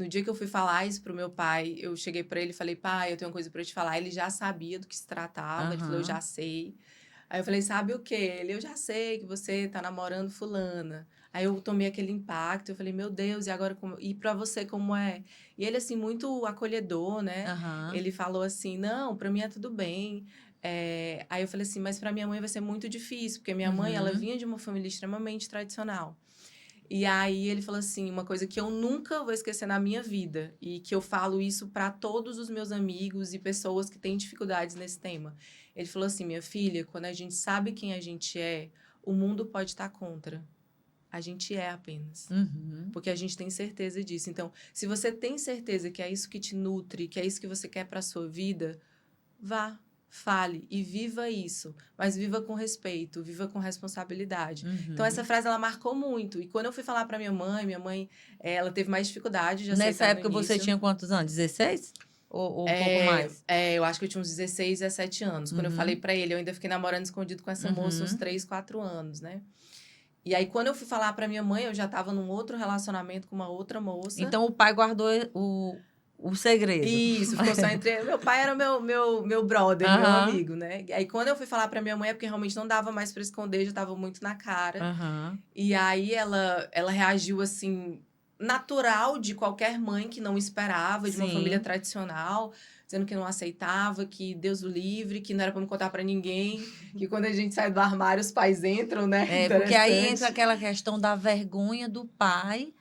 no dia que eu fui falar isso pro meu pai, eu cheguei pra ele e falei, pai, eu tenho uma coisa pra te falar. Ele já sabia do que se tratava, ele falou, eu já sei. Aí eu falei, sabe o quê? Ele, eu já sei que você tá namorando fulana. Aí eu tomei aquele impacto, eu falei, meu Deus, e agora como... E pra você como é? E ele, assim, muito acolhedor, né? Aham. Ele falou assim, não, pra mim é tudo bem. Aí eu falei assim, mas pra minha mãe vai ser muito difícil, porque minha mãe, ela Uhum. vinha de uma família extremamente tradicional. E aí ele falou assim, uma coisa que eu nunca vou esquecer na minha vida, e que eu falo isso para todos os meus amigos e pessoas que têm dificuldades nesse tema. Ele falou assim, minha filha, quando a gente sabe quem a gente é, o mundo pode estar contra. A gente é apenas. Uhum. Porque a gente tem certeza disso. Então, se você tem certeza que é isso que te nutre, que é isso que você quer para sua vida, vá, fale e viva isso, mas viva com respeito, viva com responsabilidade. Então essa Uhum. frase ela marcou muito. E quando eu fui falar para minha mãe, ela teve mais dificuldade de Nessa aceitar no época você início. tinha quantos anos? 16? Ou um pouco mais? Eu acho que eu tinha uns 16, 17 anos. Quando eu falei Uhum. para ele, eu ainda fiquei namorando escondido com essa moça uns Uhum. 3, 4 anos, né? E aí, quando eu fui falar para minha mãe, eu já estava num outro relacionamento com uma outra moça. Então o pai guardou o segredo. Isso, ficou só entre... Meu pai era meu brother, meu Aham. amigo, né? Aí, quando eu fui falar pra minha mãe, é porque realmente não dava mais pra esconder, já tava muito na cara. Aham. E aí, ela reagiu, assim, natural de qualquer mãe que não esperava, de uma família Sim. tradicional, dizendo que não aceitava, que Deus o livre, que não era pra me contar pra ninguém, que quando a gente sai do armário, os pais entram, né? Porque aí entra Interessante. aquela questão da vergonha do pai,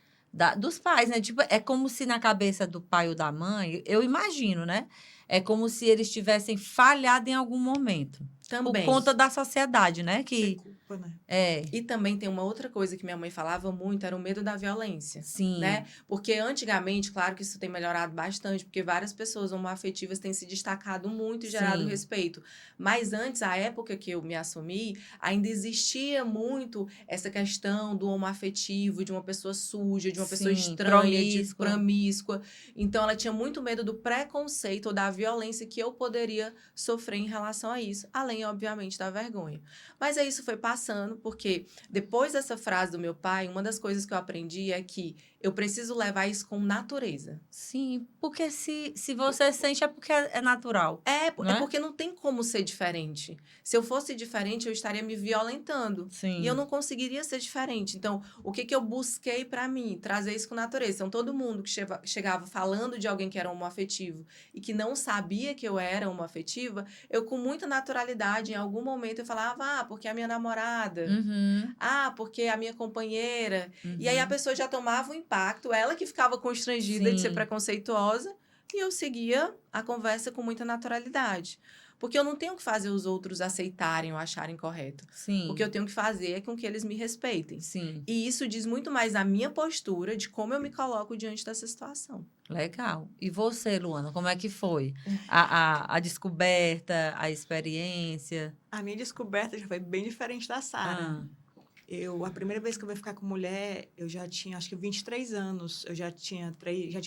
dos pais, né? Tipo, é como se na cabeça do pai ou da mãe, eu imagino, né? É como se eles tivessem falhado em algum momento. Por Também. conta da sociedade, né? Sem Que culpa, né? é, E também tem uma outra coisa que minha mãe falava muito, era o medo da violência, né? sim, Porque antigamente, claro que isso tem melhorado bastante, porque várias pessoas homoafetivas têm se destacado muito e gerado sim, respeito. Mas antes, a época que eu me assumi, ainda existia muito essa questão do homoafetivo, de uma pessoa suja, de uma pessoa sim, estranha, de promíscua. promíscua. Então, ela tinha muito medo do preconceito ou da violência que eu poderia sofrer em relação a isso, além, obviamente, da vergonha. Mas aí isso foi passando, porque depois dessa frase do meu pai, uma das coisas que eu aprendi é que eu preciso levar isso com natureza. Sim, porque se você sente é porque é natural, não É é? porque não tem como ser diferente. Se eu fosse diferente, eu estaria me violentando. E eu Sim, não conseguiria ser diferente. Então, o que eu busquei para mim? Trazer isso com natureza. Então, todo mundo que chegava falando de alguém que era homoafetivo e que não sabia que eu era homoafetiva, eu com muita naturalidade, em algum momento, eu falava, porque é a minha namorada. uhum, Porque é a minha companheira. E aí a uhum, pessoa já tomava o impacto, ela que ficava constrangida de ser sim, preconceituosa, e eu seguia a conversa com muita naturalidade. Porque eu não tenho que fazer os outros aceitarem ou acharem correto. O que sim, eu tenho que fazer é com que eles me respeitem. sim. E isso diz muito mais da minha postura, de como eu me coloco diante dessa situação. Legal. E você, Luana, como é que foi? A descoberta, a experiência? A minha descoberta já foi bem diferente da Sara. Ah, A primeira vez que eu fui ficar com mulher, eu já tinha, acho que 23 anos. Eu já tinha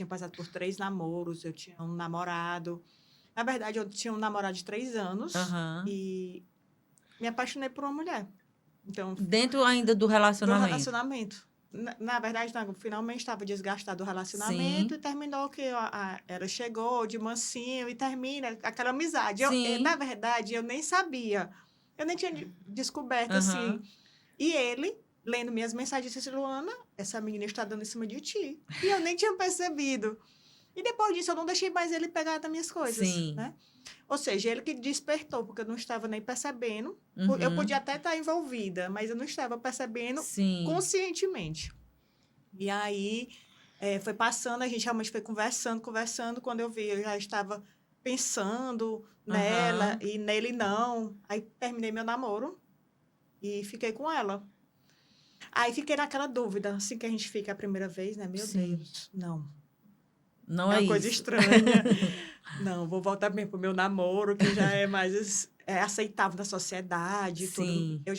passado por 3 namoros, eu tinha um namorado. Na verdade, eu tinha um namorado de 3 anos aham. e me apaixonei por uma mulher. Então, Dentro ainda do do relacionamento. relacionamento. Na verdade, não, finalmente estava desgastado o relacionamento Sim, e terminou que ela chegou de mansinho e termina aquela amizade. Na sim, verdade, eu nem sabia. Eu nem tinha descoberto, assim. aham. E ele, lendo minhas mensagens, disse, Luana, essa menina está dando em cima de ti. E eu nem tinha percebido. E depois disso, eu não deixei mais ele pegar das minhas coisas, Sim, né? Ou seja, ele que despertou, porque eu não estava nem percebendo. Eu podia uhum. até estar envolvida, mas eu não estava percebendo Sim, conscientemente. E aí, foi passando, a gente realmente foi conversando, conversando. Quando eu vi, eu já estava pensando nela aham. e nele não. Aí, terminei meu namoro e fiquei com ela. Aí, fiquei naquela dúvida, assim que a gente fica a primeira vez, né? Meu Sim. Deus, não. Não É é uma coisa isso. estranha. Não, vou voltar bem pro meu namoro, que já é mais aceitável da sociedade e tudo. Sim, Eu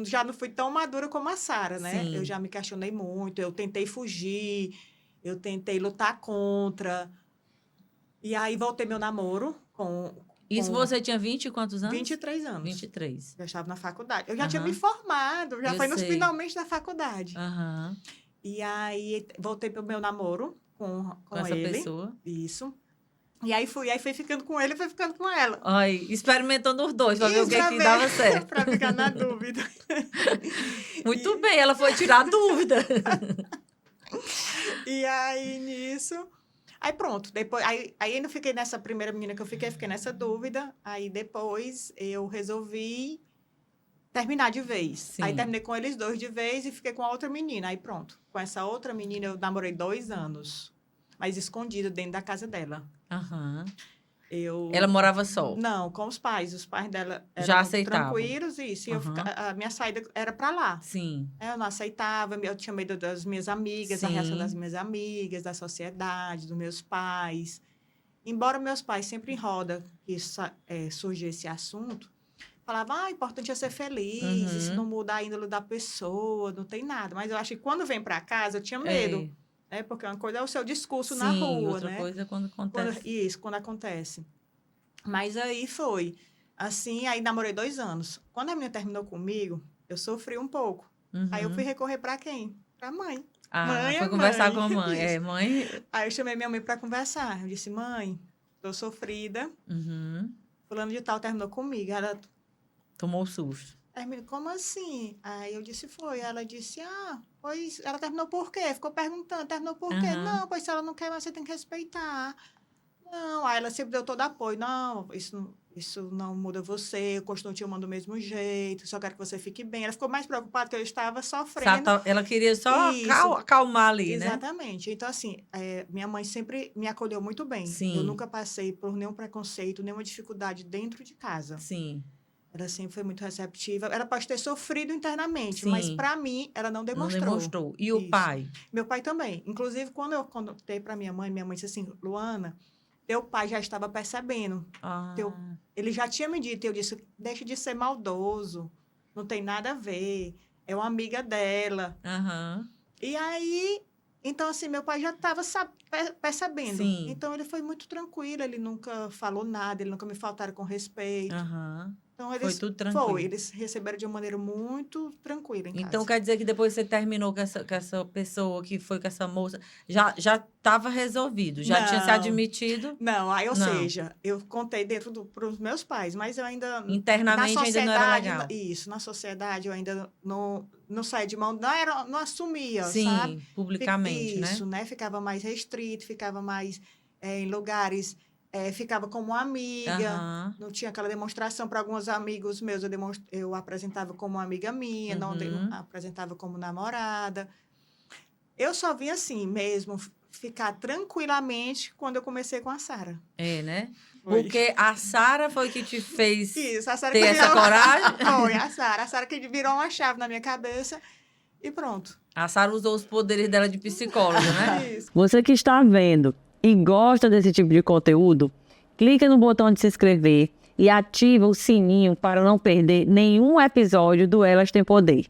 já não fui tão madura como a Sara, né? Eu sim. já me questionei muito, eu tentei fugir, eu tentei lutar contra. E aí voltei meu namoro Isso com você tinha 20 e quantos anos? 23 vinte e anos. três. Já estava na faculdade. Eu já tinha me Aham. formado, já Eu foi nos sei. finalmente da faculdade. Aham. E aí voltei pro meu namoro com essa ele. pessoa. Isso. E aí fui ficando com ele e fui ficando com ela. Ai, experimentando os dois, pra ver o Isso, que, pra que ver, dava certo. pra ficar na dúvida. Muito bem, ela foi tirar a dúvida. E aí, nisso... Aí pronto, depois, aí eu não fiquei nessa primeira menina que eu fiquei nessa dúvida. Aí depois eu resolvi terminar de vez. Sim. Aí terminei com eles dois de vez e fiquei com a outra menina. Aí pronto, com essa outra menina eu namorei 2 anos, mas escondida dentro da casa dela. Aham. Eu... Ela morava só? Não, com os pais dela eram Já aceitavam? tranquilos, isso. E Aham. a minha saída era para lá. Sim. Eu não aceitava, eu tinha medo das minhas amigas, da Sim. reação das minhas amigas, da sociedade, dos meus pais. Embora meus pais sempre em roda que surgia esse assunto, falavam, o importante é ser feliz, Uhum. isso não muda a índole da pessoa, não tem nada. Mas eu acho que quando vem para casa, eu tinha medo, né? Porque uma coisa é o seu discurso na rua, outra né? coisa é quando acontece. Isso, quando acontece. Mas aí foi. Assim, aí namorei 2 anos. Quando a menina terminou comigo, eu sofri um pouco. Uhum. Aí eu fui recorrer para quem? Para a mãe. Ah, Mãe foi é conversar mãe. com a mãe. Isso. Mãe... Aí eu chamei minha mãe para conversar. Eu disse, mãe, tô sofrida. Uhum. Fulano de tal terminou comigo. Ela, Tomou o susto. como assim? Aí eu disse, foi. Ela disse, pois ela terminou por quê? Ficou perguntando, terminou por quê? Uhum. Não, pois se ela não quer, você tem que respeitar. Não, aí ela sempre deu todo apoio. Não, isso não muda você, eu continuo te amando do mesmo jeito, só quero que você fique bem. Ela ficou mais preocupada que eu estava sofrendo. Ela queria só Isso. acalmar ali, né? Exatamente. Então, assim, minha mãe sempre me acolheu muito bem. Sim. Eu nunca passei por nenhum preconceito, nenhuma dificuldade dentro de casa. Sim. Ela sempre foi muito receptiva. Ela pode ter sofrido internamente, Sim. mas para mim ela não demonstrou. Não demonstrou. E o Isso. pai? Meu pai também. Inclusive, quando eu contei para minha mãe disse assim, Luana, teu pai já estava percebendo. Ele já tinha me dito, eu disse, deixa de ser maldoso, não tem nada a ver, é uma amiga dela. Uhum. E aí, então assim, meu pai já estava percebendo. Sim. Então ele foi muito tranquilo, ele nunca falou nada, ele nunca me faltaram com respeito. Uhum. Então, foi tudo tranquilo. Eles receberam de uma maneira muito tranquila em casa. Então, quer dizer que depois você terminou com essa pessoa, que foi com essa moça, já estava resolvido? Já tinha se admitido? Não, seja, eu contei dentro para os meus pais, mas eu ainda... Internamente ainda não era legal. Isso, na sociedade eu ainda não saía de mão, não assumia, Sim, sabe? Publicamente, né? Isso, né? Ficava mais restrito, ficava mais em lugares... ficava como uma amiga, não tinha aquela demonstração para alguns amigos meus, eu apresentava como uma amiga minha, não apresentava como namorada. Eu só vim assim mesmo, ficar tranquilamente quando eu comecei com a Sara. Né? Porque a Sara foi que te fez ter essa coragem? Foi, a Sara que virou uma chave na minha cabeça e pronto. A Sara usou os poderes dela de psicóloga, né? Isso. Você que está vendo e gosta desse tipo de conteúdo, clica no botão de se inscrever e ativa o sininho para não perder nenhum episódio do Elas Têm Poder.